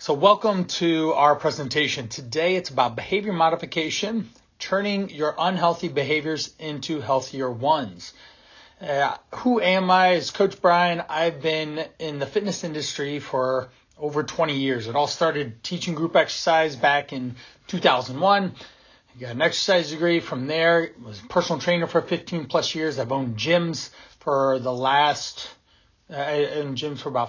So welcome to our presentation. Today it's about behavior modification, turning your unhealthy behaviors into healthier ones. Who am I? As Coach Brian, I've been in the fitness industry for over 20 years. It all started teaching group exercise back in 2001. I got an exercise degree from there. I was a personal trainer for 15 plus years. I've owned gyms for about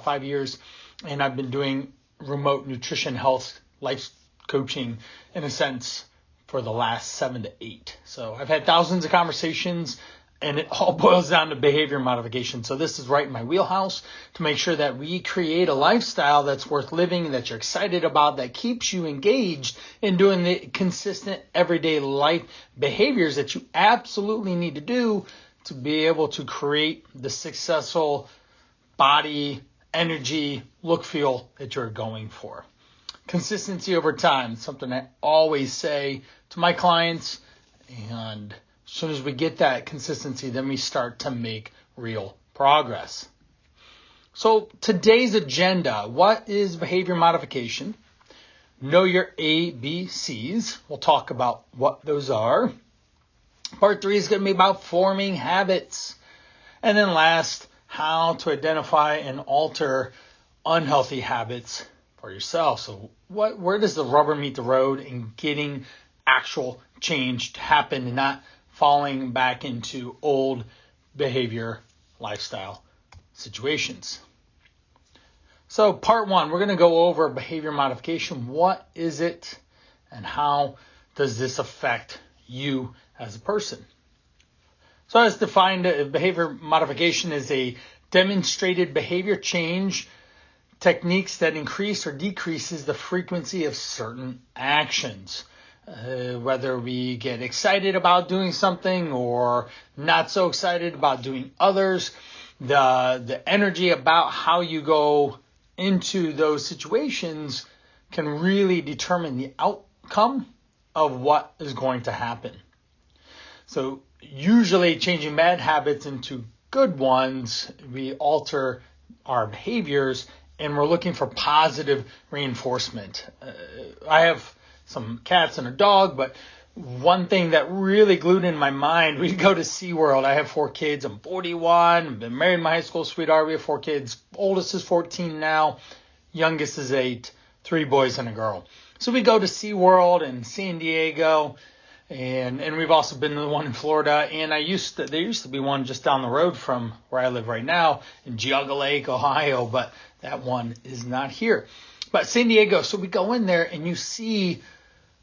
5 years, and I've been doing remote nutrition, health, life coaching in a sense for the last 7 to 8. So I've had thousands of conversations, and it all boils down to behavior modification. So this is right in my wheelhouse to make sure that we create a lifestyle that's worth living, that you're excited about, that keeps you engaged in doing the consistent everyday life behaviors that you absolutely need to do to be able to create the successful body, energy, look, feel that you're going for. Consistency over time, something I always say to my clients, and as soon as we get that consistency, then we start to make real progress. So today's agenda, what is behavior modification? Know your ABCs. We'll talk about what those are. Part 3 is going to be about forming habits. And then last, how to identify and alter unhealthy habits for yourself. So where does the rubber meet the road in getting actual change to happen and not falling back into old behavior, lifestyle situations? So part 1, we're going to go over behavior modification. What is it and how does this affect you as a person? So as defined, behavior modification is a demonstrated behavior change techniques that increase or decreases the frequency of certain actions. Whether we get excited about doing something or not so excited about doing others, the energy about how you go into those situations can really determine the outcome of what is going to happen. So usually changing bad habits into good ones, we alter our behaviors and we're looking for positive reinforcement. I have some cats and a dog, but one thing that really glued in my mind, we'd go to SeaWorld. I have 4 kids. I'm 41. I've been married to my high school sweetheart. We have 4 kids. Oldest is 14 now. Youngest is 8. 3 boys and a girl. So we go to SeaWorld in San Diego. And we've also been to the one in Florida, and there used to be one just down the road from where I live right now in Geauga Lake, Ohio, but that one is not here. But San Diego, so we go in there and you see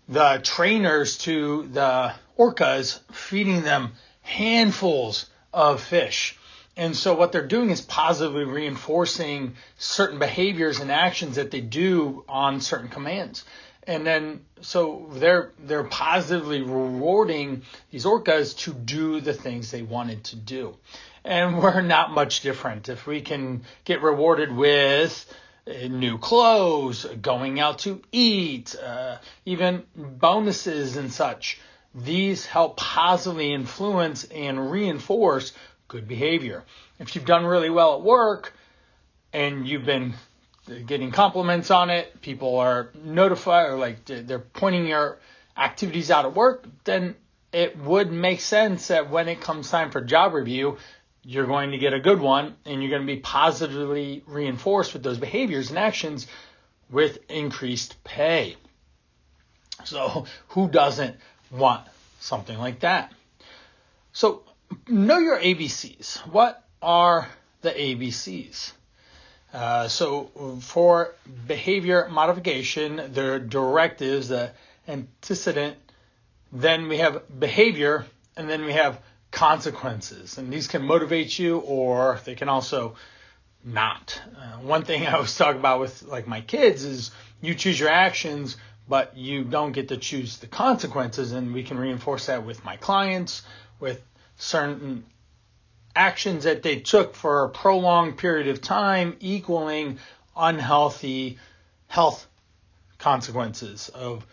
the trainers to the orcas feeding them handfuls of fish. And so what they're doing is positively reinforcing certain behaviors and actions that they do on certain commands. And then, so they're positively rewarding these orcas to do the things they wanted to do. And we're not much different. If we can get rewarded with new clothes, going out to eat, even bonuses and such, these help positively influence and reinforce good behavior. If you've done really well at work and you've been getting compliments on it, people are notified or they're pointing your activities out at work, then it would make sense that when it comes time for job review, you're going to get a good one and you're going to be positively reinforced with those behaviors and actions with increased pay. So who doesn't want something like that? So know your ABCs. What are the ABCs? So for behavior modification, there are directives, the antecedent, then we have behavior, and then we have consequences. And these can motivate you or they can also not. One thing I always talk about with my kids is you choose your actions, but you don't get to choose the consequences. And we can reinforce that with my clients, with certain actions that they took for a prolonged period of time equaling unhealthy health consequences of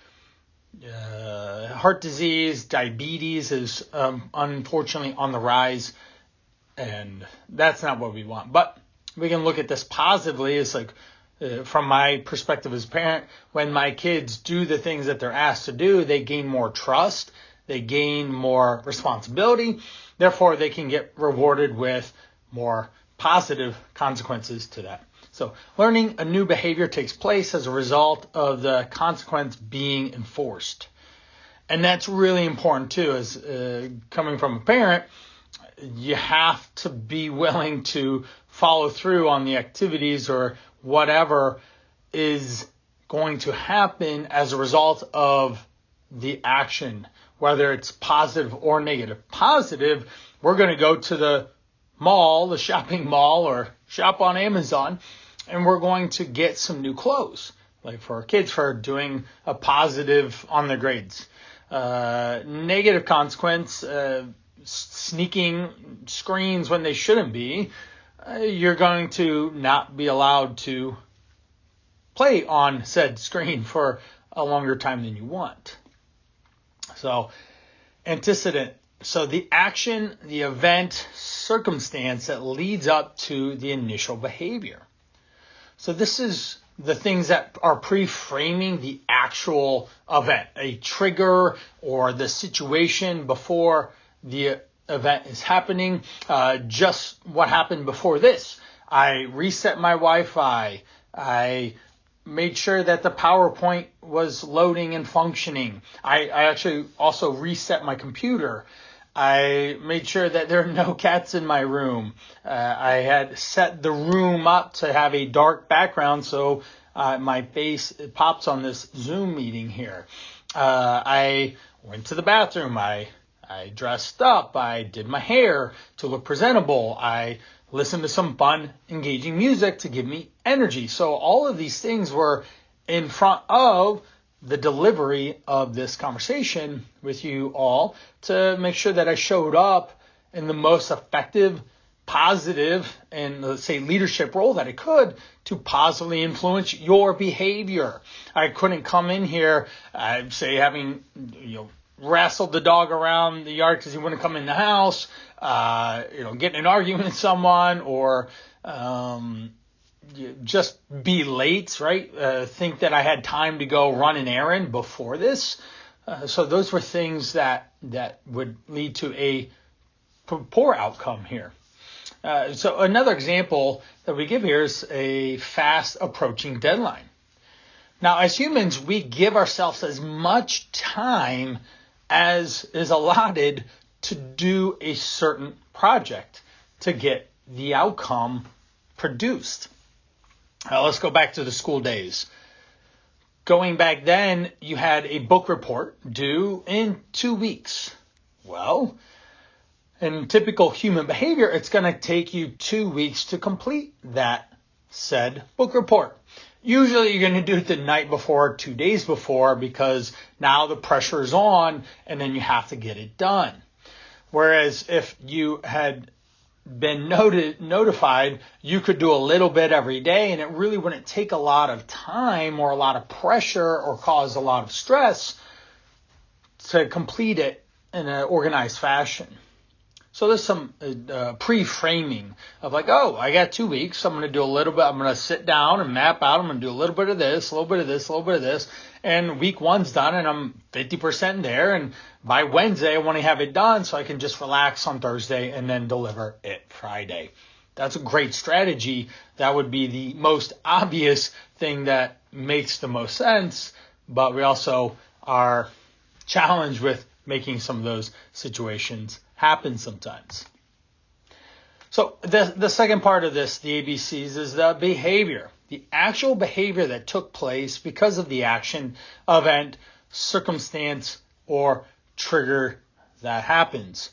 heart disease. Diabetes is unfortunately on the rise, and that's not what we want. But we can look at this positively. It's from my perspective as a parent, when my kids do the things that they're asked to do, they gain more trust, they gain more responsibility, therefore they can get rewarded with more positive consequences to that. So learning a new behavior takes place as a result of the consequence being enforced. And that's really important too, as coming from a parent, you have to be willing to follow through on the activities or whatever is going to happen as a result of the action, whether it's positive or negative. Positive, we're going to go to the mall, the shopping mall, or shop on Amazon, and we're going to get some new clothes, like for our kids, for doing a positive on their grades. Negative consequence, sneaking screens when they shouldn't be, you're going to not be allowed to play on said screen for a longer time than you want. So, antecedent. So the action, the event, circumstance that leads up to the initial behavior. So this is the things that are pre-framing the actual event, a trigger or the situation before the event is happening. Just what happened before this. I reset my Wi-Fi. I made sure that the PowerPoint was loading and functioning. I actually also reset my computer. I made sure that there are no cats in my room. I had set the room up to have a dark background so my face pops on this Zoom meeting here. I went to the bathroom. I dressed up. I did my hair to look presentable. I listened to some fun, engaging music to give me energy. So all of these things were in front of the delivery of this conversation with you all to make sure that I showed up in the most effective, positive, and let's say leadership role that I could to positively influence your behavior. I couldn't come in here, say having, wrestled the dog around the yard because he wouldn't come in the house, getting an argument with someone, or just be late, right? Think that I had time to go run an errand before this. So those were things that would lead to a poor outcome here. So another example that we give here is a fast approaching deadline. Now, as humans, we give ourselves as much time as is allotted to do a certain project to get the outcome produced. Let's go back to the school days. Going back then, you had a book report due in 2 weeks. Well, in typical human behavior, it's going to take you 2 weeks to complete that said book report. Usually you're going to do it the night before, 2 days before, because now the pressure is on and then you have to get it done. Whereas if you had been notified, you could do a little bit every day and it really wouldn't take a lot of time or a lot of pressure or cause a lot of stress to complete it in an organized fashion. So there's some pre-framing of like, oh, I got 2 weeks. So I'm going to do a little bit. I'm going to sit down and map out. I'm going to do a little bit of this, a little bit of this, a little bit of this. And week one's done and I'm 50% there. And by Wednesday, I want to have it done so I can just relax on Thursday and then deliver it Friday. That's a great strategy. That would be the most obvious thing that makes the most sense. But we also are challenged with making some of those situations happen sometimes. So the second part of this, the ABCs, is the behavior. The actual behavior that took place because of the action, event, circumstance, or trigger that happens.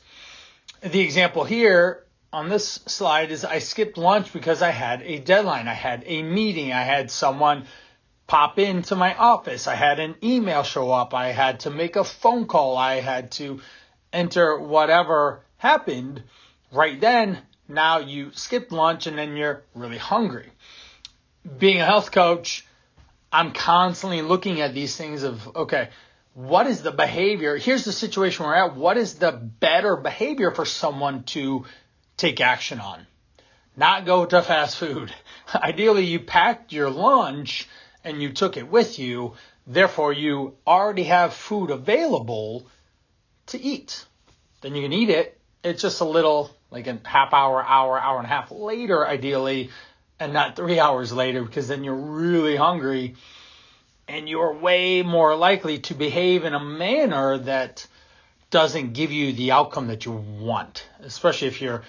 The example here on this slide is I skipped lunch because I had a deadline. I had a meeting. I had someone pop into my office. I had an email show up. I had to make a phone call. I had to enter whatever happened right then. Now you skipped lunch and then you're really hungry. Being a health coach, I'm constantly looking at these things of, okay, what is the behavior? Here's the situation we're at. What is the better behavior for someone to take action on? not go to fast food. Ideally, you packed your lunch and you took it with you. Therefore, you already have food available to eat. Then you can eat it. It's just a little, like a half hour, hour and a half later, ideally, and not 3 hours later, because then you're really hungry and you're way more likely to behave in a manner that doesn't give you the outcome that you want, especially if you're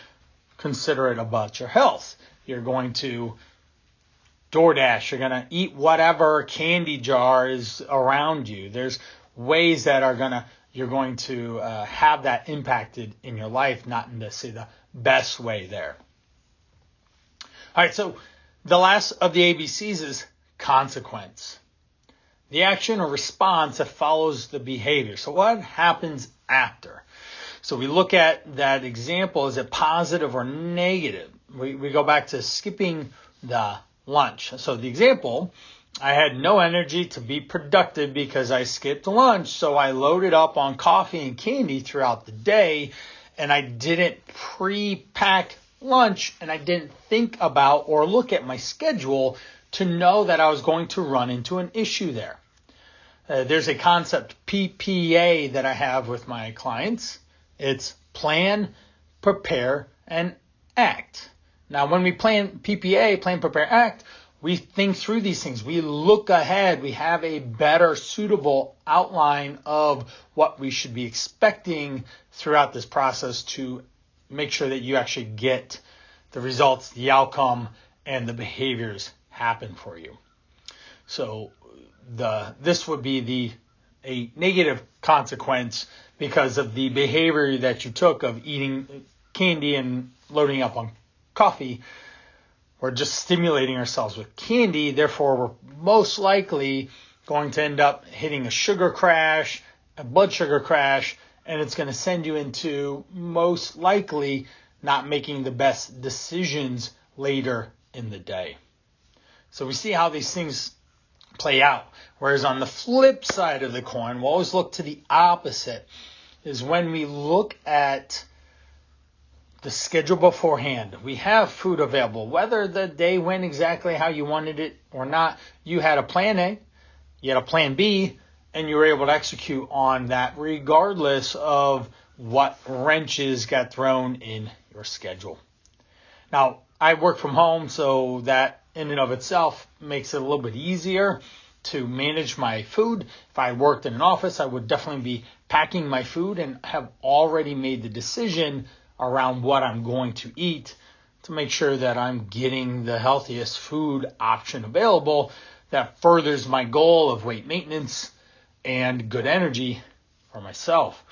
considerate about your health. You're going to DoorDash, you're going to eat whatever candy jar is around you. There's ways that you're going to have that impacted in your life, not in the best way there. All right, so the last of the ABCs is consequence. The action or response that follows the behavior. So what happens after? So we look at that example. Is it positive or negative? We go back to skipping the lunch. So the example, I had no energy to be productive because I skipped lunch. So I loaded up on coffee and candy throughout the day, and I didn't pre-pack lunch, and I didn't think about or look at my schedule to know that I was going to run into an issue there. There's a concept, PPA, that I have with my clients. It's plan, prepare, and act. Now, when we plan PPA, plan, prepare, act, we think through these things. We look ahead. We have a better, suitable outline of what we should be expecting throughout this process to make sure that you actually get the results, the outcome, and the behaviors happen for you. So this would be a negative consequence because of the behavior that you took of eating candy and loading up on coffee. We're just stimulating ourselves with candy. Therefore, we're most likely going to end up hitting a sugar crash, a blood sugar crash, and it's going to send you into most likely not making the best decisions later in the day. So we see how these things play out. Whereas on the flip side of the coin, we'll always look to the opposite, is when we look at the schedule beforehand. We have food available. Whether the day went exactly how you wanted it or not, you had a plan A, you had a plan B, and you were able to execute on that regardless of what wrenches got thrown in your schedule. Now, I work from home, so that in and of itself makes it a little bit easier to manage my food. If I worked in an office, I would definitely be packing my food and have already made the decision around what I'm going to eat to make sure that I'm getting the healthiest food option available that furthers my goal of weight maintenance and good energy for myself.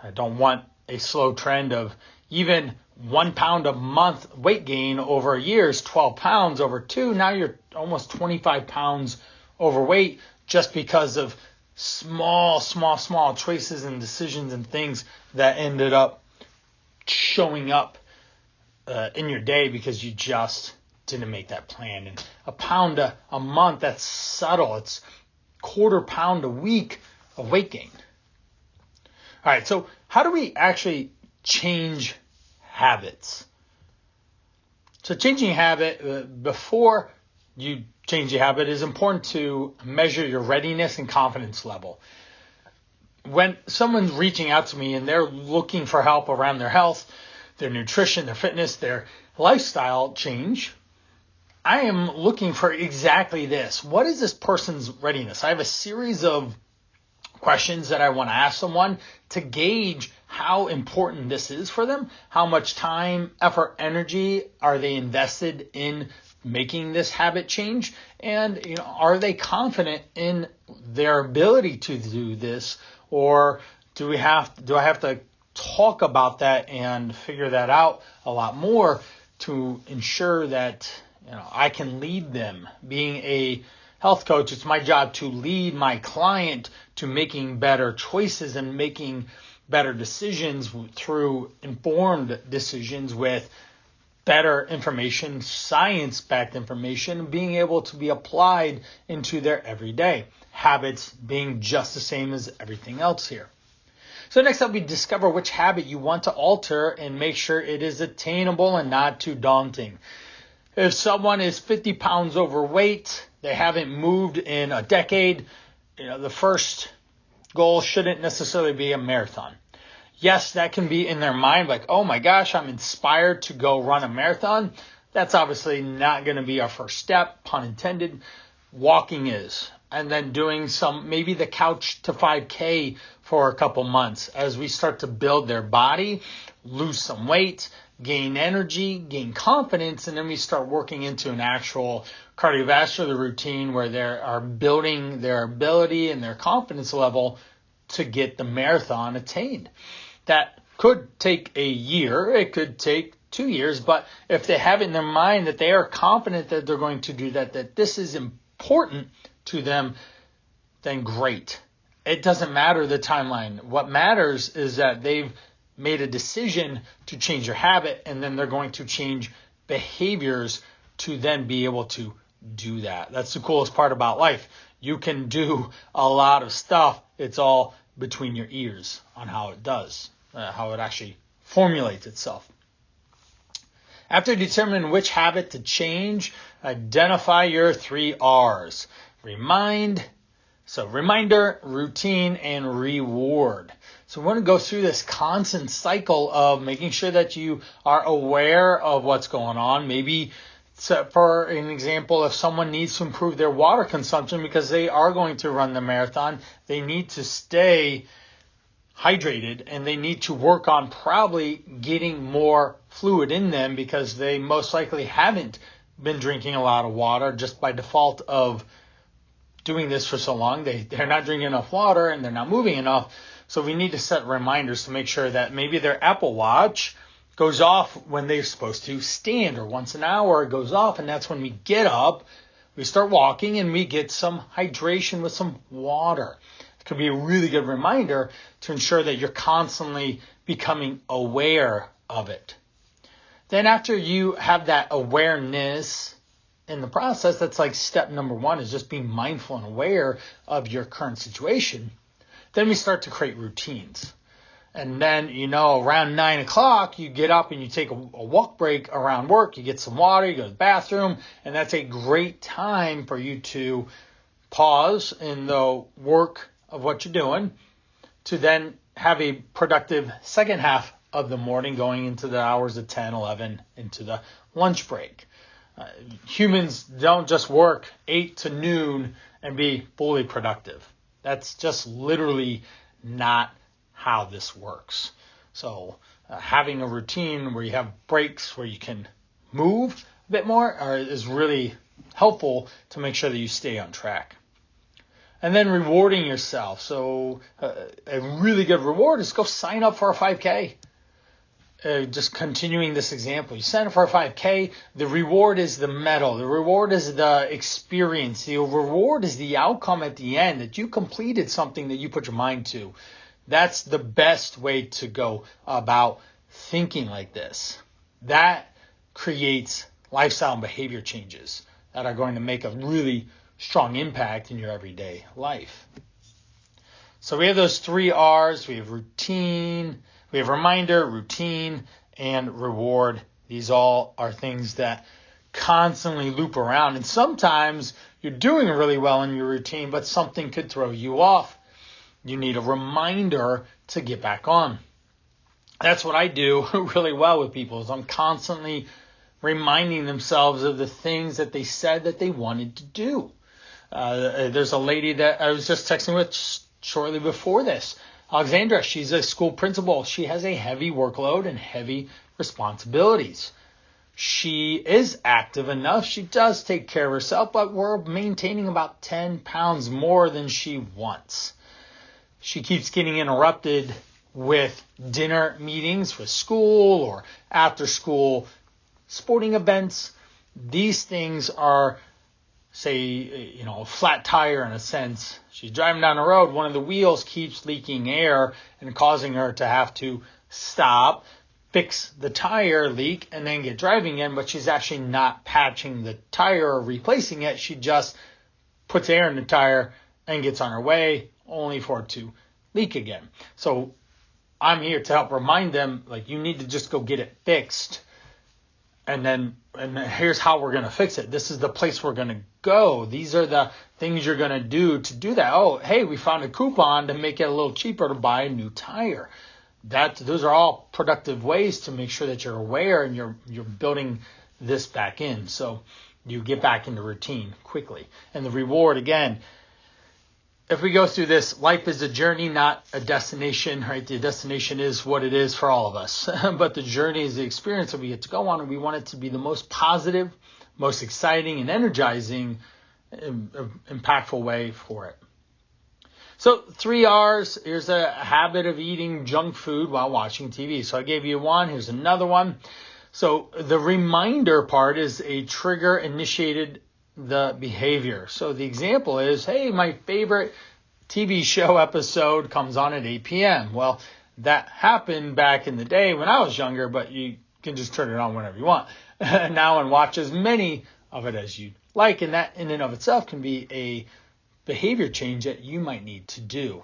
I don't want a slow trend of even 1 pound a month weight gain over a year is 12 pounds over 2. Now you're almost 25 pounds overweight just because of small choices and decisions and things that ended up showing up in your day because you just didn't make that plan. And a pound a month, that's subtle. It's quarter pound a week of weight gain. All right, so how do we actually change habits? So changing habit, before you change your habit, is important to measure your readiness and confidence level. When someone's reaching out to me and they're looking for help around their health, their nutrition, their fitness, their lifestyle change, I am looking for exactly this. What is this person's readiness? I have a series of questions that I want to ask someone to gauge how important this is for them. How much time, effort, energy are they invested in making this habit change? And, are they confident in their ability to do this? Or do I have to talk about that and figure that out a lot more to ensure that I can lead them? Being a health coach, it's my job to lead my client to making better choices and making better decisions through informed decisions with better information, science-backed information, being able to be applied into their everyday habits, being just the same as everything else here. So next up, we discover which habit you want to alter and make sure it is attainable and not too daunting. If someone is 50 pounds overweight, they haven't moved in a decade, the first goal shouldn't necessarily be a marathon. Yes, that can be in their mind, like, oh my gosh, I'm inspired to go run a marathon. That's obviously not going to be our first step, pun intended. Walking is. And then doing maybe the couch to 5K for a couple months as we start to build their body, lose some weight, gain energy, gain confidence, and then we start working into an actual cardiovascular routine where they are building their ability and their confidence level to get the marathon attained. That could take a year, it could take 2 years, but if they have in their mind that they are confident that they're going to do that this is important to them, then great. It doesn't matter the timeline. What matters is that they've made a decision to change their habit, and then they're going to change behaviors to then be able to do that. That's the coolest part about life. You can do a lot of stuff. It's all between your ears on how it does, how it actually formulates itself. After determining which habit to change, identify your 3 R's. Reminder, routine, and reward. So we want to go through this constant cycle of making sure that you are aware of what's going on. Maybe, for an example, if someone needs to improve their water consumption because they are going to run the marathon, they need to stay hydrated and they need to work on probably getting more fluid in them because they most likely haven't been drinking a lot of water just by default of doing this for so long. They're not drinking enough water and they're not moving enough. So we need to set reminders to make sure that maybe their Apple Watch goes off when they're supposed to stand, or once an hour it goes off, and that's when we get up, we start walking, and we get some hydration with some water. It could be a really good reminder to ensure that you're constantly becoming aware of it. Then after you have that awareness in the process, that's like step number 1 is just being mindful and aware of your current situation. Then we start to create routines. And then, around 9 o'clock, you get up and you take a walk break around work. You get some water, you go to the bathroom, and that's a great time for you to pause in the work of what you're doing to then have a productive second half of the morning going into the hours of 10, 11, into the lunch break. Humans don't just work 8 to noon and be fully productive. That's just literally not how this works. So having a routine where you have breaks where you can move a bit more is really helpful to make sure that you stay on track. And then rewarding yourself. So a really good reward is go sign up for a 5K. Just continuing this example, you sign up for a 5K, the reward is the medal, the reward is the experience, the reward is the outcome at the end, that you completed something that you put your mind to. That's the best way to go about thinking like this. That creates lifestyle and behavior changes that are going to make a really strong impact in your everyday life. So we have those 3 R's, we have routine, we have reminder, routine, and reward. These all are things that constantly loop around. And sometimes you're doing really well in your routine, but something could throw you off. You need a reminder to get back on. That's what I do really well with people, is I'm constantly reminding themselves of the things that they said that they wanted to do. There's a lady that I was just texting with shortly before this. Alexandra, she's a school principal. She has a heavy workload and heavy responsibilities. She is active enough. She does take care of herself, but we're maintaining about 10 pounds more than she wants. She keeps getting interrupted with dinner meetings with school or after school sporting events. These things are, say, a flat tire in a sense. She's driving down the road. One of the wheels keeps leaking air and causing her to have to stop, fix the tire leak, and then get driving again. But she's actually not patching the tire or replacing it. She just puts air in the tire and gets on her way, only for it to leak again. So I'm here to help remind them, like, you need to just go get it fixed. And here's how we're going to fix it. This is the place we're going to go. These are the things you're going to do that. Oh, hey, we found a coupon to make it a little cheaper to buy a new tire. Those are all productive ways to make sure that you're aware and you're building this back in. So you get back into routine quickly. And the reward, again, if we go through this, life is a journey, not a destination, right? The destination is what it is for all of us. But the journey is the experience that we get to go on, and we want it to be the most positive, most exciting, and energizing, impactful way for it. So 3 R's. Here's a habit of eating junk food while watching TV. So I gave you one. Here's another one. So the reminder part is a trigger initiated the behavior. So the example is, hey, my favorite TV show episode comes on at 8 p.m. Well, that happened back in the day when I was younger, but you can just turn it on whenever you want now and watch as many of it as you like. And that in and of itself can be a behavior change that you might need to do.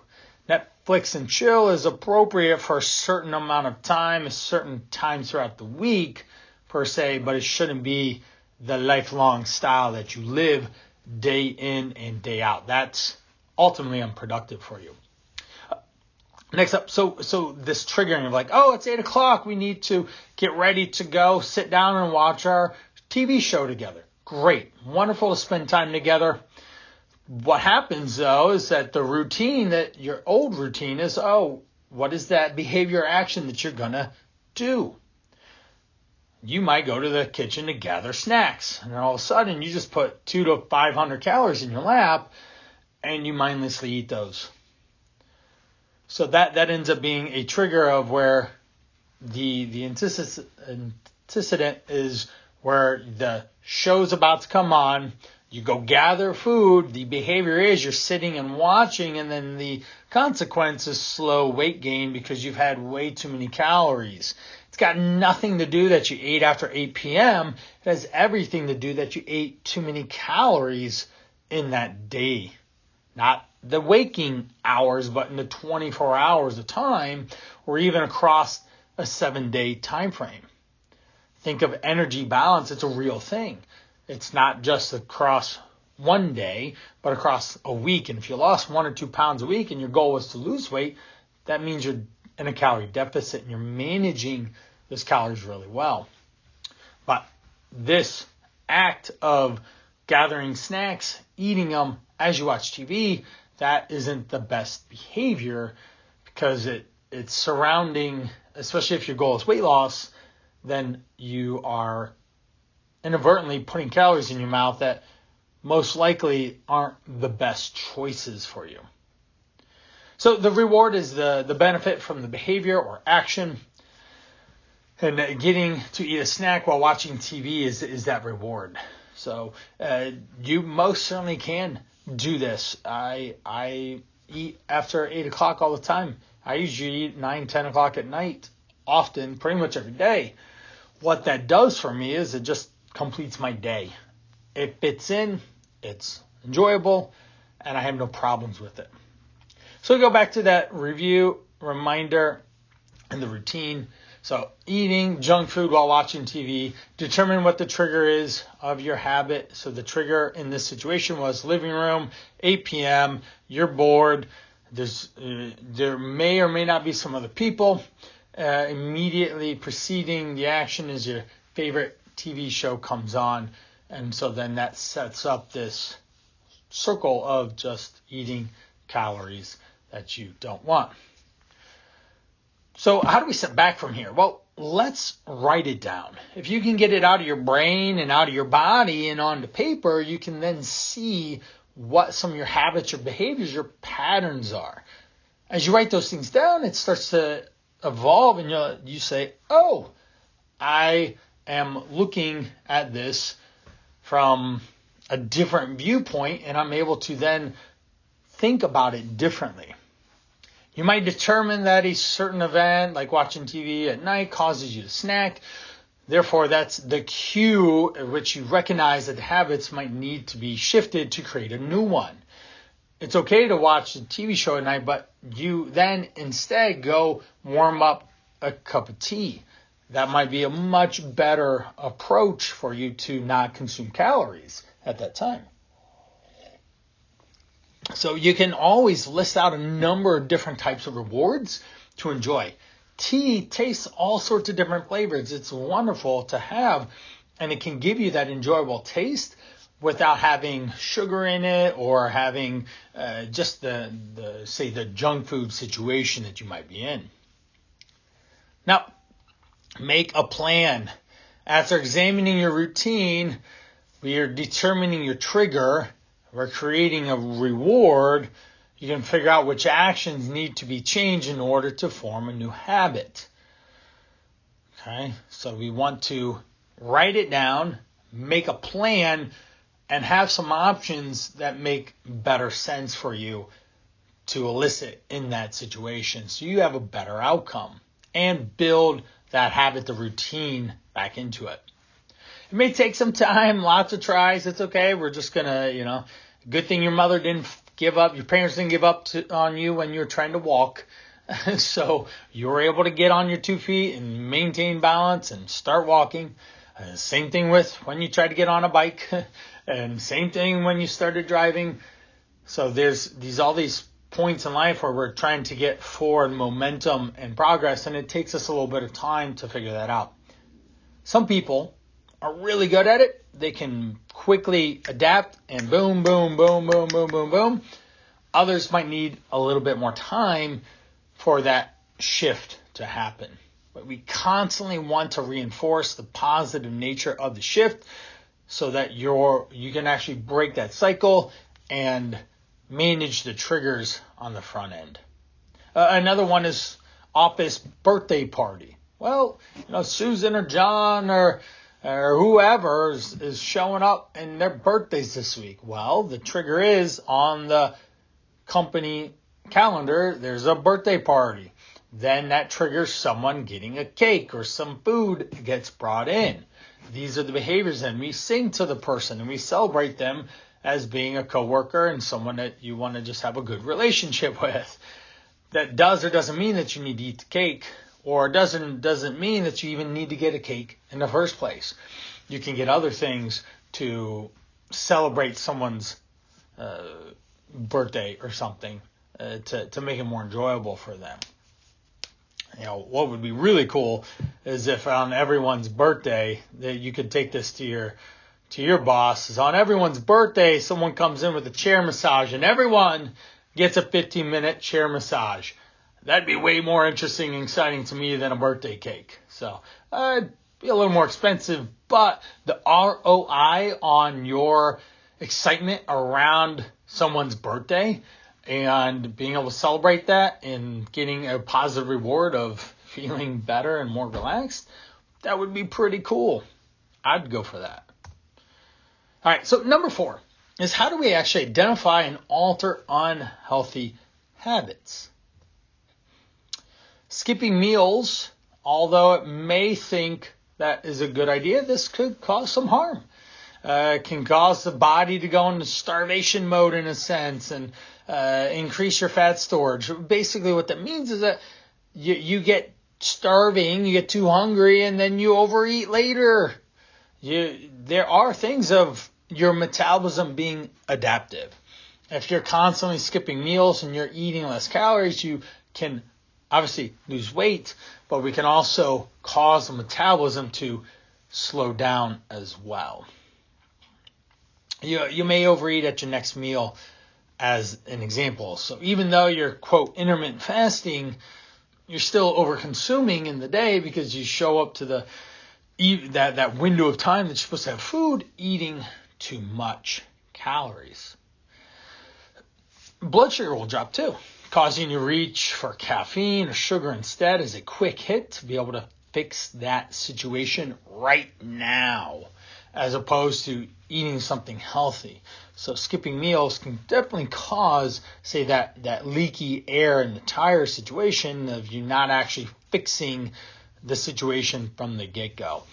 Netflix and chill is appropriate for a certain amount of time, a certain time throughout the week per se, but it shouldn't be the lifelong style that you live day in and day out. That's ultimately unproductive for you. Next up, so this triggering of like, oh, it's 8 o'clock. We need to get ready to go sit down and watch our TV show together. Great. Wonderful to spend time together. What happens, though, is that the routine, that your old routine is, oh, what is that behavior action that you're going to do? You might go to the kitchen to gather snacks, and then all of a sudden you just put 200 to 500 calories in your lap, and you mindlessly eat those. So that ends up being a trigger of where the antecedent is where the show's about to come on. You go gather food. The behavior is you're sitting and watching, and then the consequence is slow weight gain because you've had way too many calories. It's got nothing to do that you ate after 8 p.m. It has everything to do that you ate too many calories in that day. Not the waking hours, but in the 24 hours of time, or even across a 7-day time frame. Think of energy balance. It's a real thing. It's not just across one day, but across a week. And if you lost 1 or 2 pounds a week and your goal was to lose weight, that means you're in a calorie deficit and you're managing those calories really well. But this act of gathering snacks, eating them as you watch TV, that isn't the best behavior because it's surrounding, especially if your goal is weight loss, then you are inadvertently putting calories in your mouth that most likely aren't the best choices for you. So the reward is the benefit from the behavior or action. And getting to eat a snack while watching TV is that reward. So you most certainly can do this. I eat after 8 o'clock all the time. I usually eat 9, 10 o'clock at night, often, pretty much every day. What that does for me is it just completes my day. It fits in, it's enjoyable, and I have no problems with it. So we go back to that review, reminder, and the routine. So eating junk food while watching TV, determine what the trigger is of your habit. So the trigger in this situation was living room, 8 p.m., you're bored, there may or may not be some other people. Immediately preceding the action is your favorite TV show comes on. And so then that sets up this circle of just eating calories that you don't want. So how do we step back from here? Well, let's write it down. If you can get it out of your brain and out of your body and onto paper, you can then see what some of your habits, your behaviors, your patterns are. As you write those things down, it starts to evolve and you say, oh, I am looking at this from a different viewpoint, and I'm able to then think about it differently. You might determine that a certain event, like watching TV at night, causes you to snack. Therefore, that's the cue at which you recognize that the habits might need to be shifted to create a new one. it's okay to watch the TV show at night, but you then instead go warm up a cup of tea. That might be a much better approach for you to not consume calories at that time. So you can always list out a number of different types of rewards to enjoy. Tea tastes all sorts of different flavors. It's wonderful to have, and it can give you that enjoyable taste without having sugar in it or having just the junk food situation that you might be in. Now, make a plan. After examining your routine, we are determining your trigger. We're creating a reward. You can figure out which actions need to be changed in order to form a new habit. Okay, so we want to write it down, make a plan, and have some options that make better sense for you to elicit in that situation so you have a better outcome and build that habit, the routine, back into it. It may take some time, lots of tries. It's okay. We're just going to, good thing your mother didn't give up. Your parents didn't give up on you when you were trying to walk. So you were able to get on your 2 feet and maintain balance and start walking. Same thing with when you tried to get on a bike. And same thing when you started driving. So there's all these points in life where we're trying to get forward momentum and progress, and it takes us a little bit of time to figure that out. Some people are really good at it. They can quickly adapt and boom, boom, boom, boom, boom, boom, boom. Others might need a little bit more time for that shift to happen. But we constantly want to reinforce the positive nature of the shift so that you can actually break that cycle and manage the triggers on the front end. Another one is office birthday party. Well, Susan or John or whoever is showing up and their birthday's this week. Well, the trigger is on the company calendar, there's a birthday party. Then that triggers someone getting a cake or some food gets brought in. These are the behaviors, and we sing to the person and we celebrate them as being a coworker and someone that you want to just have a good relationship with. That does or doesn't mean that you need to eat the cake, or doesn't mean that you even need to get a cake in the first place. You can get other things to celebrate someone's birthday or something to make it more enjoyable for them. What would be really cool is if on everyone's birthday that you could take this to your boss. Is on everyone's birthday, someone comes in with a chair massage and everyone gets a 15-minute chair massage. That'd be way more interesting and exciting to me than a birthday cake. So it'd be a little more expensive, but the ROI on your excitement around someone's birthday and being able to celebrate that and getting a positive reward of feeling better and more relaxed, that would be pretty cool. I'd go for that. All right, so number 4 is how do we actually identify and alter unhealthy habits? Skipping meals, although it may think that is a good idea, this could cause some harm. It can cause the body to go into starvation mode in a sense and increase your fat storage. Basically what that means is that you get starving, you get too hungry, and then you overeat later. There are things of your metabolism being adaptive. If you're constantly skipping meals and you're eating less calories, you can obviously lose weight, but we can also cause the metabolism to slow down as well. You may overeat at your next meal as an example. So even though you're, quote, intermittent fasting, you're still over-consuming in the day because you show up to that window of time that you're supposed to have food, eating too much calories. Blood sugar will drop too, causing you to reach for caffeine or sugar instead as a quick hit to be able to fix that situation right now, as opposed to eating something healthy. So skipping meals can definitely cause, say, that leaky air in the tire situation of you not actually fixing the situation from the get-go.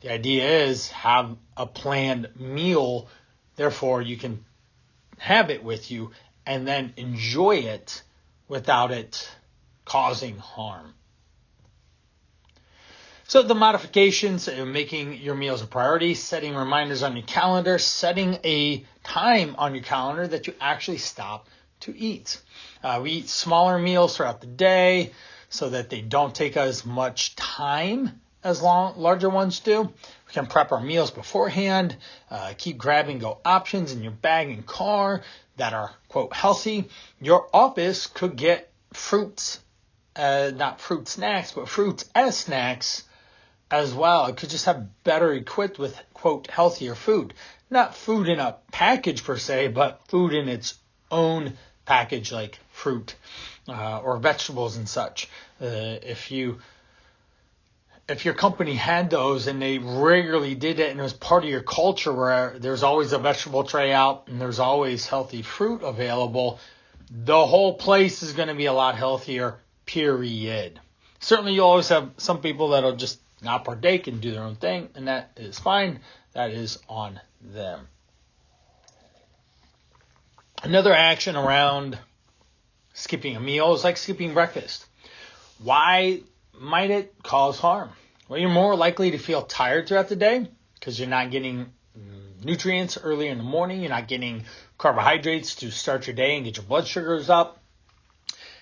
The idea is have a planned meal, therefore you can have it with you and then enjoy it without it causing harm. So the modifications, making your meals a priority, setting reminders on your calendar, setting a time on your calendar that you actually stop to eat. We eat smaller meals throughout the day so that they don't take as much time as larger ones do. We can prep our meals beforehand, keep grab-and-go options in your bag and car that are, quote, healthy. Your office could get fruits, not fruit snacks, but fruits as snacks as well. It could just have better equipped with, quote, healthier food. Not food in a package per se, but food in its own package like fruit or vegetables and such. If your company had those and they regularly did it and it was part of your culture where there's always a vegetable tray out and there's always healthy fruit available, the whole place is going to be a lot healthier, period. Certainly you'll always have some people that'll just not partake and do their own thing, and that is fine. That is on them. Another action around skipping a meal is like skipping breakfast. Why might it cause harm? Well, you're more likely to feel tired throughout the day because you're not getting nutrients early in the morning. You're not getting carbohydrates to start your day and get your blood sugars up.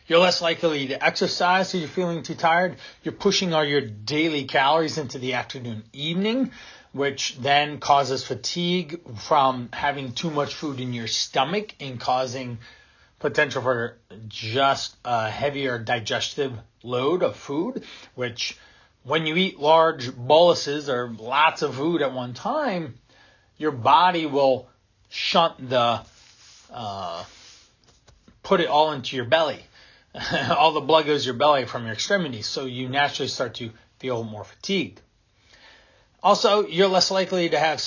You're less likely to exercise because you're feeling too tired. You're pushing all your daily calories into the afternoon, evening, which then causes fatigue from having too much food in your stomach and causing potential for just a heavier digestive load of food, which when you eat large boluses or lots of food at one time, your body will shunt put it all into your belly. All the blood goes to your belly from your extremities, so you naturally start to feel more fatigued. Also, you're less likely to have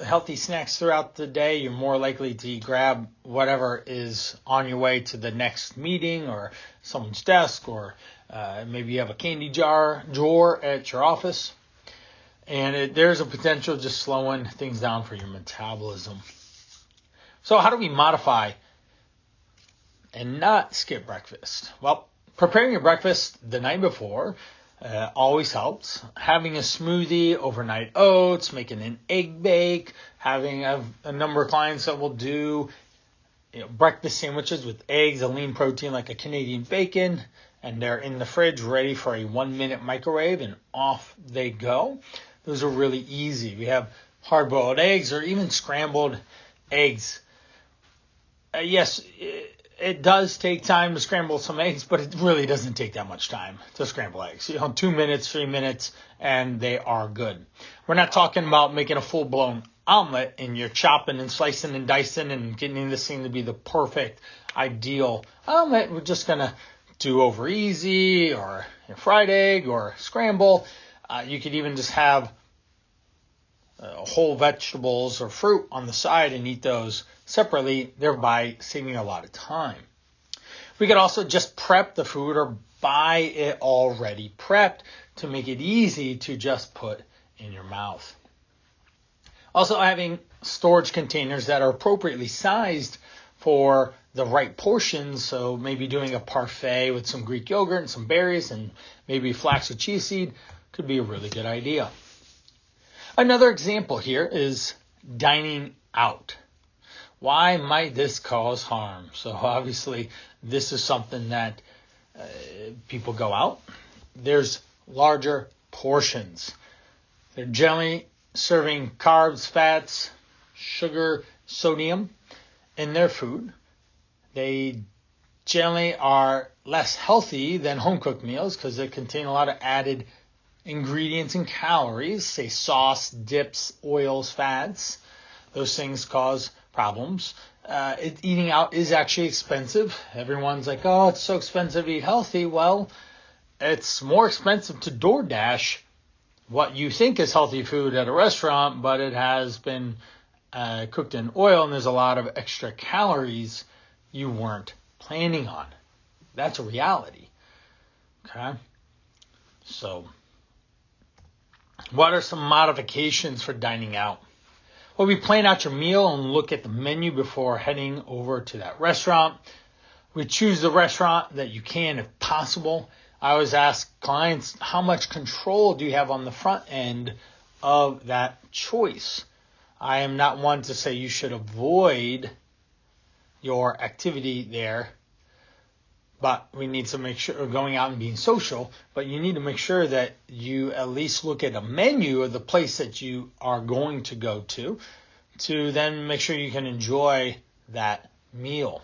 healthy snacks throughout the day. You're more likely to grab whatever is on your way to the next meeting or someone's desk, or maybe you have a candy drawer at your office. And there's a potential just slowing things down for your metabolism. So how do we modify and not skip breakfast? Well, preparing your breakfast the night before always helps. Having a smoothie, overnight oats, making an egg bake, having a number of clients that will do breakfast sandwiches with eggs, a lean protein like a Canadian bacon, and they're in the fridge ready for a 1-minute microwave, and off they go. Those are really easy. We have hard-boiled eggs or even scrambled eggs. Yes, it does take time to scramble some eggs, but it really doesn't take that much time to scramble eggs. 2 minutes, 3 minutes, and they are good. We're not talking about making a full-blown omelet and you're chopping and slicing and dicing and getting this thing to be the perfect, ideal omelet. We're just going to do over easy or a fried egg or scramble. You could even just have whole vegetables or fruit on the side and eat those separately, thereby saving a lot of time. We could also just prep the food or buy it already prepped to make it easy to just put in your mouth. Also, having storage containers that are appropriately sized for the right portions, so maybe doing a parfait with some Greek yogurt and some berries and maybe flaxseed chia seed could be a really good idea. Another example here is dining out. Why might this cause harm? So obviously this is something that people go out. There's larger portions. They're generally serving carbs, fats, sugar, sodium in their food. They generally are less healthy than home-cooked meals because they contain a lot of added ingredients and calories, say sauce, dips, oils, fats. Those things cause problems. Eating out is actually expensive. Everyone's like, oh, it's so expensive to eat healthy. Well, it's more expensive to DoorDash what you think is healthy food at a restaurant, but it has been cooked in oil and there's a lot of extra calories you weren't planning on. That's a reality. Okay? So, what are some modifications for dining out? Well, we plan out your meal and look at the menu before heading over to that restaurant. We choose the restaurant that you can if possible. I always ask clients, how much control do you have on the front end of that choice? I am not one to say you should avoid your activity there, but we need to make sure going out and being social, but you need to make sure that you at least look at a menu of the place that you are going to go to then make sure you can enjoy that meal.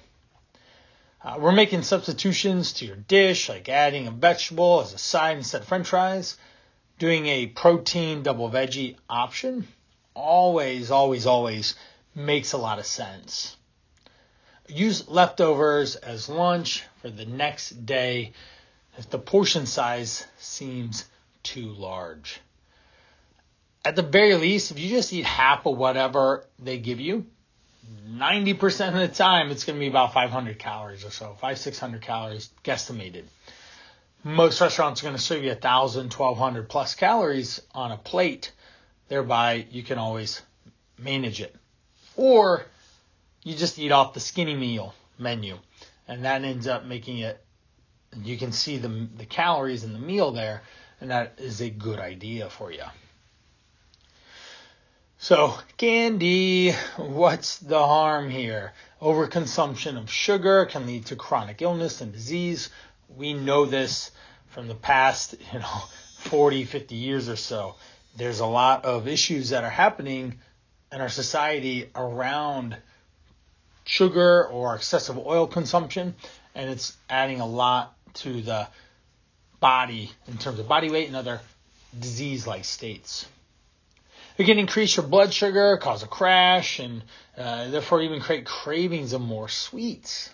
We're making substitutions to your dish, like adding a vegetable as a side instead of French fries, doing a protein double veggie option. Always makes a lot of sense. Use leftovers as lunch for the next day if the portion size seems too large. At the very least, if you just eat half of whatever they give you, 90% of the time it's going to be about 500 calories or so, 500-600 calories guesstimated. Most restaurants are going to serve you 1,000, 1,200 plus calories on a plate. Thereby, you can always manage it. Or you just eat off the skinny meal menu, and that ends up making it, you can see the calories in the meal there, and that is a good idea for you. So, candy, what's the harm here? Overconsumption of sugar can lead to chronic illness and disease. We know this from the past, 40, 50 years or so. There's a lot of issues that are happening in our society around sugar or excessive oil consumption, and it's adding a lot to the body in terms of body weight and other disease-like states. It can increase your blood sugar, cause a crash, and therefore even create cravings of more sweets.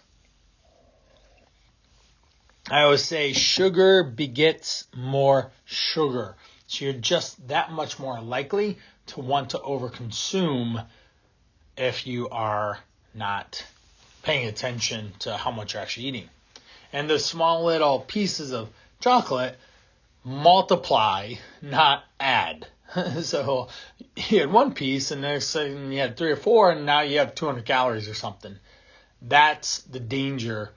I always say sugar begets more sugar. So you're just that much more likely to want to overconsume if you are not paying attention to how much you're actually eating. And the small little pieces of chocolate multiply, not add. So you had one piece and next thing you had 3 or 4 and now you have 200 calories or something. That's the danger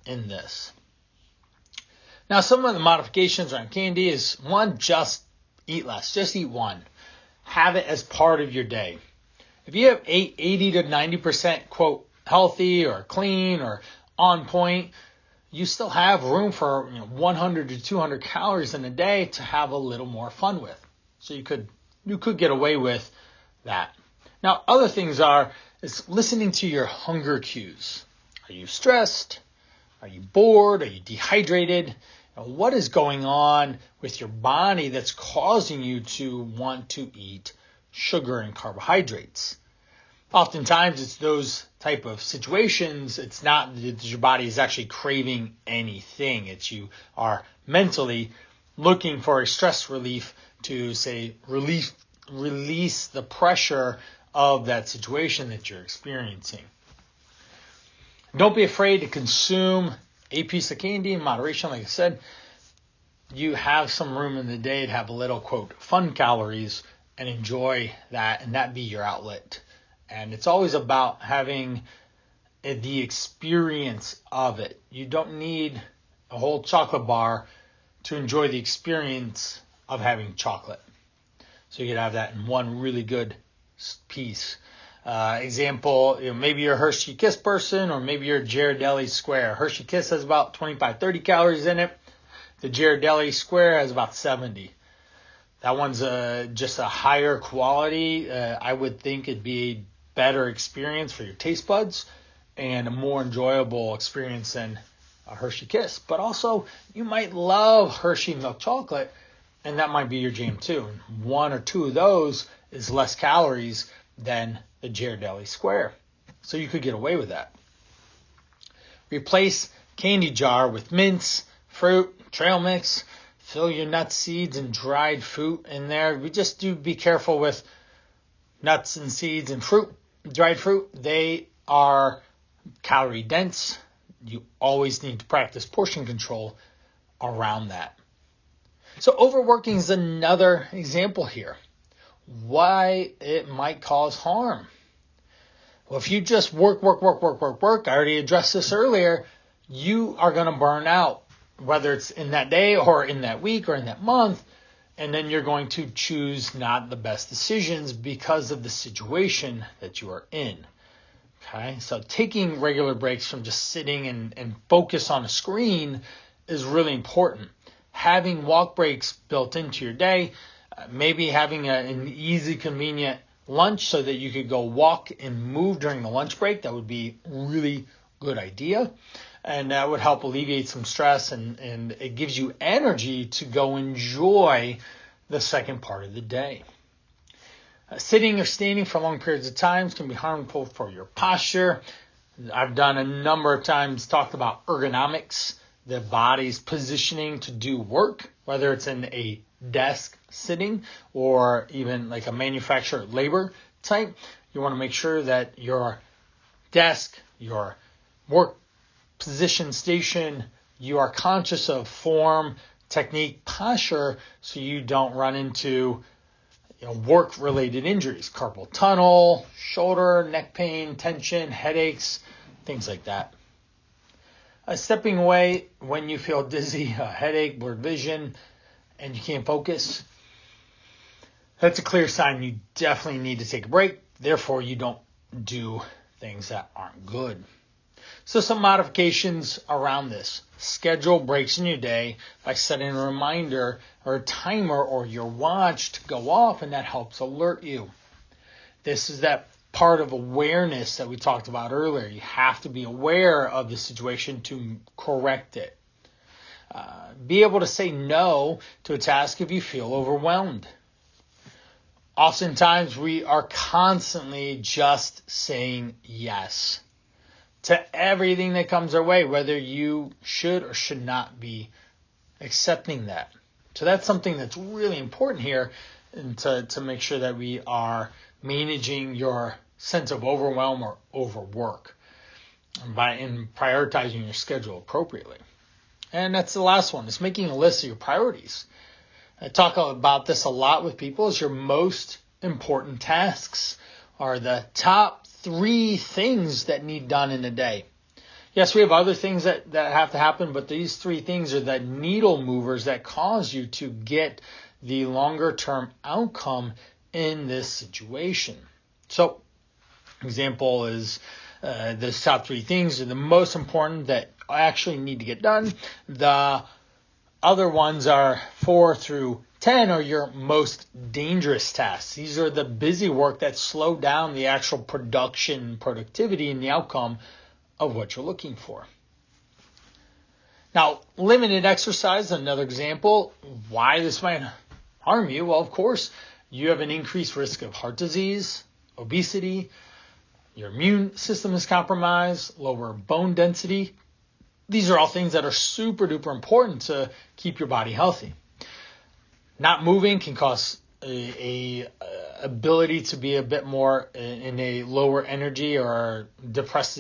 in this. Now some of the modifications around candy is one, just eat less. Just eat one. Have it as part of your day. If you have 80 to 90% quote healthy or clean or on point, you still have room for 100 to 200 calories in a day to have a little more fun with. So you could get away with that. Now, other things is listening to your hunger cues. Are you stressed? Are you bored? Are you dehydrated? What is going on with your body that's causing you to want to eat sugar and carbohydrates? Oftentimes, it's those type of situations. It's not that your body is actually craving anything. It's you are mentally looking for a stress relief to, say, release the pressure of that situation that you're experiencing. Don't be afraid to consume a piece of candy in moderation. Like I said, you have some room in the day to have a little, quote, fun calories and enjoy that, and that be your outlet. And it's always about having the experience of it. You don't need a whole chocolate bar to enjoy the experience of having chocolate. So you could have that in one really good piece. Example, maybe you're a Hershey Kiss person, or maybe you're a Ghirardelli Square. Hershey Kiss has about 25-30 calories in it. The Ghirardelli Square has about 70. That one's just a higher quality. I would think it'd be a better experience for your taste buds and a more enjoyable experience than a Hershey Kiss. But also, you might love Hershey milk chocolate, and that might be your jam too. 1 or 2 of those is less calories than the Ghirardelli Square. So you could get away with that. Replace candy jar with mints, fruit, trail mix. Fill your nuts, seeds, and dried fruit in there. We just do be careful with nuts and seeds and fruit. Dried fruit, they are calorie dense. You always need to practice portion control around that. So overworking is another example here. why it might cause harm. Well, if you just work, I already addressed this earlier, you are going to burn out, whether it's in that day or in that week or in that month, and then you're going to choose not the best decisions because of the situation that you are in. Okay, so taking regular breaks from just sitting and focus on a screen is really important. Having walk breaks built into your day, maybe having an easy, convenient lunch so that you could go walk and move during the lunch break. That would be a really good idea. And that would help alleviate some stress and it gives you energy to go enjoy the second part of the day. Sitting or standing for long periods of time can be harmful for your posture. I've done a number of times talked about ergonomics, the body's positioning to do work, whether it's in a desk sitting or even like a manufactured labor type. You want to make sure that your desk, your work position, station, you are conscious of form, technique, posture, so you don't run into work-related injuries, carpal tunnel, shoulder, neck pain, tension, headaches, things like that. Stepping away when you feel dizzy, a headache, blurred vision, and you can't focus, that's a clear sign you definitely need to take a break. Therefore, you don't do things that aren't good. So some modifications around this. Schedule breaks in your day by setting a reminder or a timer or your watch to go off, and that helps alert you. This is that part of awareness that we talked about earlier. You have to be aware of the situation to correct it. Be able to say no to a task if you feel overwhelmed. Oftentimes we are constantly just saying yes to everything that comes our way, whether you should or should not be accepting that. So that's something that's really important here, and to make sure that we are managing your sense of overwhelm or overwork by prioritizing your schedule appropriately. And that's the last one, is making a list of your priorities. I talk about this a lot with people, is your most important tasks are the top 3 things that need done in a day. Yes, we have other things that have to happen, but these 3 things are the needle movers that cause you to get the longer term outcome in this situation. So, example is those top 3 things are the most important that actually need to get done. The other ones are 4 through 10 are your most dangerous tasks. These are the busy work that slow down the actual productivity, and the outcome of what you're looking for. Now, limited exercise, another example. Why this might harm you? Well, of course, you have an increased risk of heart disease, obesity, your immune system is compromised, lower bone density. These are all things that are super duper important to keep your body healthy. Not moving can cause a ability to be a bit more in a lower energy or depressed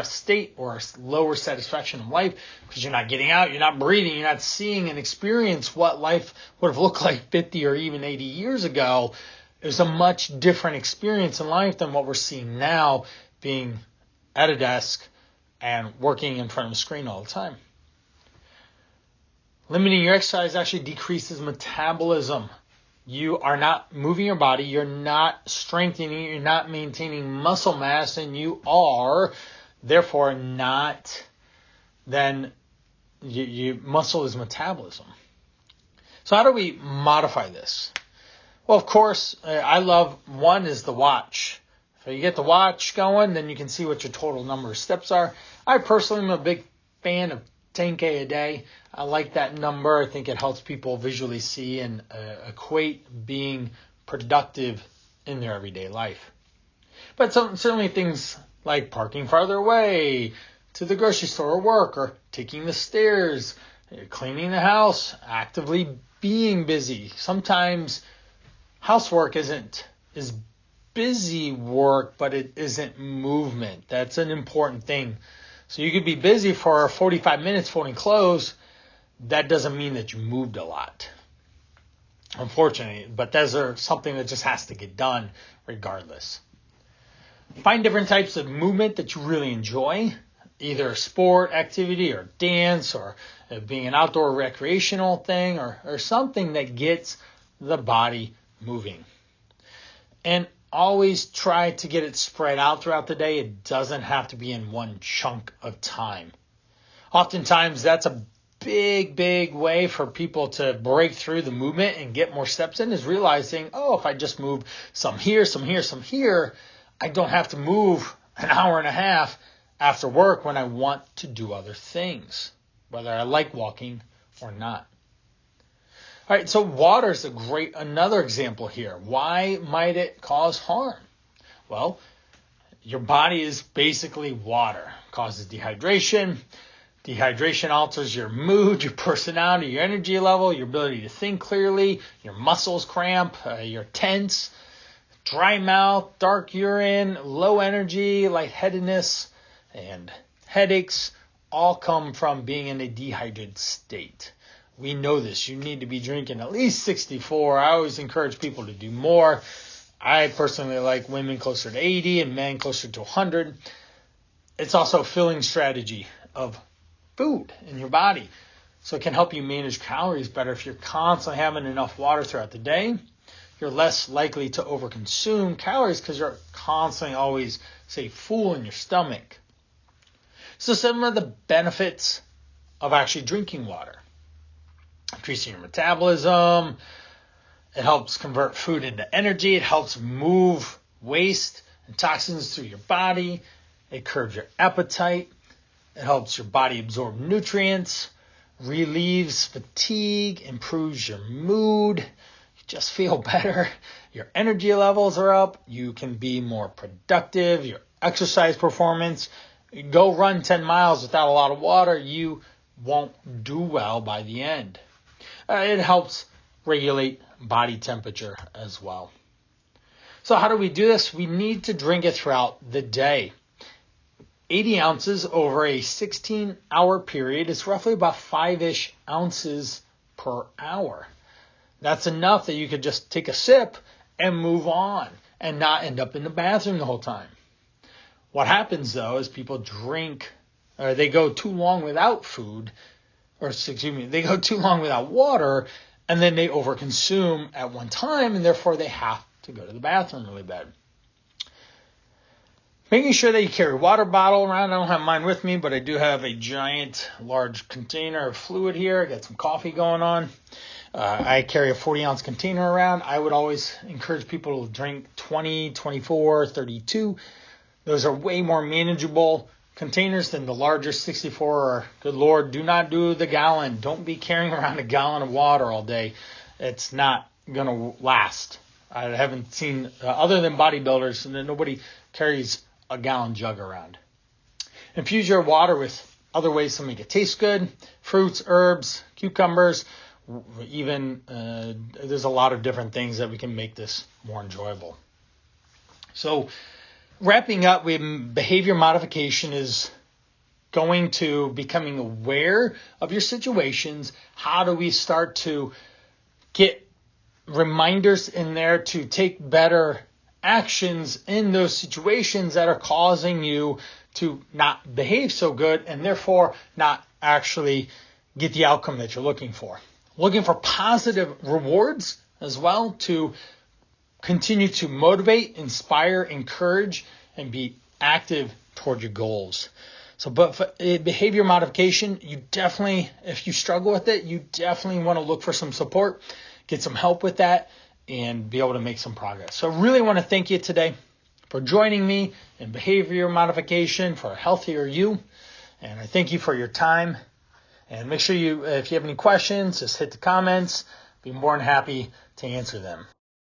state or lower satisfaction in life because you're not getting out, you're not breathing, you're not seeing and experience what life would have looked like 50 or even 80 years ago. It was a much different experience in life than what we're seeing now, being at a desk and working in front of a screen all the time. Limiting your exercise actually decreases metabolism. You are not moving your body, you're not strengthening, you're not maintaining muscle mass, and you are therefore not then muscle is metabolism. So how do we modify this? Well, of course, I love one is the watch. So you get the watch going, then you can see what your total number of steps are. I personally am a big fan of 10K a day. I like that number. I think it helps people visually see and equate being productive in their everyday life. But certainly things like parking farther away, to the grocery store or work, or taking the stairs, cleaning the house, actively being busy. Sometimes housework is busy work, but it isn't movement. That's an important thing. So you could be busy for 45 minutes folding clothes. That doesn't mean that you moved a lot. unfortunately. But those are something that just has to get done regardless. Find different types of movement that you really enjoy, either sport, activity, or dance, or being an outdoor recreational thing, or something that gets the body moving. And always try to get it spread out throughout the day. It doesn't have to be in one chunk of time. Oftentimes, that's a big way for people to break through the movement and get more steps in, is realizing, if I just move some here, some here, some here, I don't have to move an hour and a half after work when I want to do other things, whether I like walking or not. All right, so water is another example here. Why might it cause harm? Well, your body is basically water. It causes dehydration. Dehydration alters your mood, your personality, your energy level, your ability to think clearly, your muscles cramp, you're tense, dry mouth, dark urine, low energy, lightheadedness, and headaches all come from being in a dehydrated state. We know this. You need to be drinking at least 64. I always encourage people to do more. I personally like women closer to 80 and men closer to 100. It's also a filling strategy of food in your body. So it can help you manage calories better. If you're constantly having enough water throughout the day, you're less likely to overconsume calories because you're constantly always, full in your stomach. So some of the benefits of actually drinking water: increasing your metabolism. It helps convert food into energy. It helps move waste and toxins through your body. It curbs your appetite. It helps your body absorb nutrients, relieves fatigue, improves your mood. You just feel better. Your energy levels are up. You can be more productive. Your exercise performance. Go run 10 miles without a lot of water. You won't do well by the end. It helps regulate body temperature as well. So how do we do this? We need to drink it throughout the day. 80 ounces over a 16-hour period is roughly about 5-ish ounces per hour. That's enough that you could just take a sip and move on and not end up in the bathroom the whole time. What happens, though, is people they go too long without food, they go too long without water, and then they overconsume at one time, and therefore they have to go to the bathroom really bad. Making sure that you carry a water bottle around. I don't have mine with me, but I do have a giant, large container of fluid here. I got some coffee going on. I carry a 40-ounce container around. I would always encourage people to drink 20, 24, 32. Those are way more manageable containers than the larger 64. Or, good Lord, do not do the gallon. Don't be carrying around a gallon of water all day. It's not going to last. I haven't seen, other than bodybuilders, and then nobody carries a gallon jug around. Infuse your water with other ways to make it taste good: fruits, herbs, cucumbers, even there's a lot of different things that we can make this more enjoyable. So wrapping up, behavior modification is going to becoming aware of your situations. How do we start to get reminders in there to take better actions in those situations that are causing you to not behave so good and therefore not actually get the outcome that you're looking for? Looking for positive rewards as well to continue to motivate, inspire, encourage, and be active toward your goals. So, but for behavior modification, you definitely, if you struggle with it, you definitely want to look for some support, get some help with that, and be able to make some progress. So I really want to thank you today for joining me in behavior modification for a healthier you. And I thank you for your time. And make sure if you have any questions, just hit the comments. Be more than happy to answer them.